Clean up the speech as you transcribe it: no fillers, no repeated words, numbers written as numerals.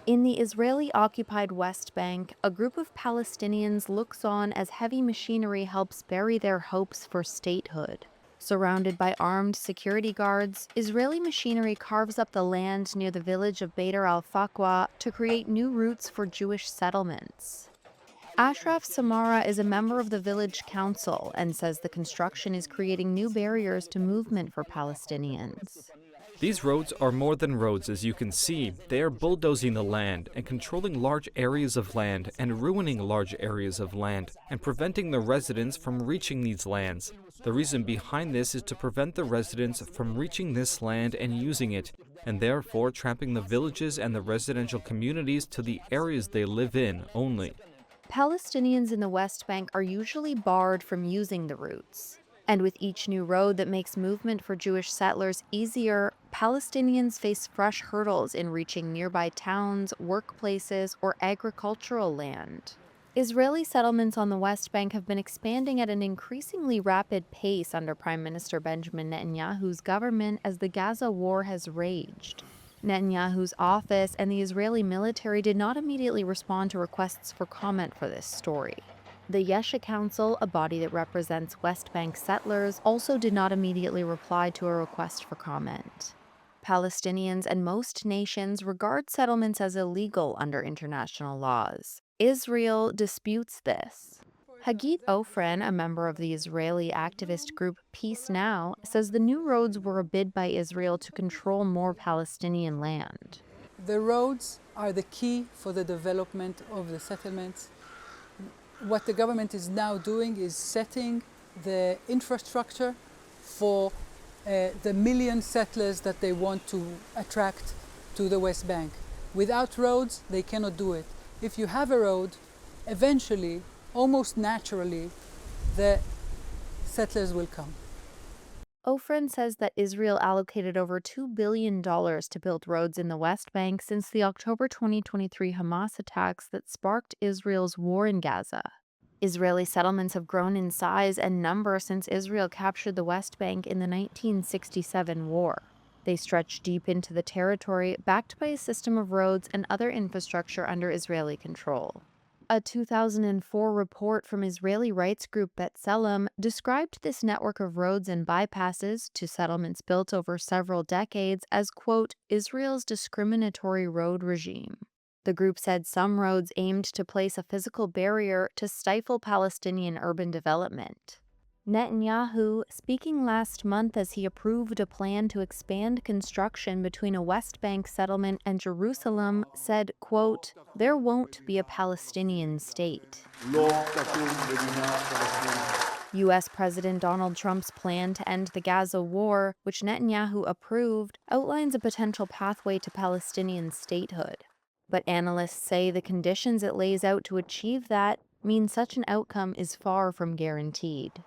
In the Israeli-occupied West Bank, a group of Palestinians looks on as heavy machinery helps bury their hopes for statehood. Surrounded by armed security guards, Israeli machinery carves up the land near the village of Beitar al-Faqwa to create new routes for Jewish settlements. Ashraf Samara is a member of the village council and says the construction is creating new barriers to movement for Palestinians. These roads are more than roads, as you can see. They are bulldozing the land and controlling large areas of land and ruining large areas of land and preventing the residents from reaching these lands. The reason behind this is to prevent the residents from reaching this land and using it, and therefore trapping the villages and the residential communities to the areas they live in only. Palestinians in the West Bank are usually barred from using the routes. And with each new road that makes movement for Jewish settlers easier, Palestinians face fresh hurdles in reaching nearby towns, workplaces, or agricultural land. Israeli settlements on the West Bank have been expanding at an increasingly rapid pace under Prime Minister Benjamin Netanyahu's government as the Gaza war has raged. Netanyahu's office and the Israeli military did not immediately respond to requests for comment for this story. The Yesha Council, a body that represents West Bank settlers, also did not immediately reply to a request for comment. Palestinians and most nations regard settlements as illegal under international laws. Israel disputes this. Hagit Ofren, a member of the Israeli activist group Peace Now, says the new roads were a bid by Israel to control more Palestinian land. The roads are the key for the development of the settlements. What the government is now doing is setting the infrastructure for the million settlers that they want to attract to the West Bank. Without roads, they cannot do it. If you have a road, eventually, almost naturally, the settlers will come. Ofren says that Israel allocated over $2 billion to build roads in the West Bank since the October 2023 Hamas attacks that sparked Israel's war in Gaza. Israeli settlements have grown in size and number since Israel captured the West Bank in the 1967 war. They stretch deep into the territory, backed by a system of roads and other infrastructure under Israeli control. A 2004 report from Israeli rights group B'Tselem described this network of roads and bypasses to settlements built over several decades as, quote, Israel's discriminatory road regime. The group said some roads aimed to place a physical barrier to stifle Palestinian urban development. Netanyahu, speaking last month as he approved a plan to expand construction between a West Bank settlement and Jerusalem, said, quote, there won't be a Palestinian state. U.S. President Donald Trump's plan to end the Gaza war, which Netanyahu approved, outlines a potential pathway to Palestinian statehood. But analysts say the conditions it lays out to achieve that mean such an outcome is far from guaranteed.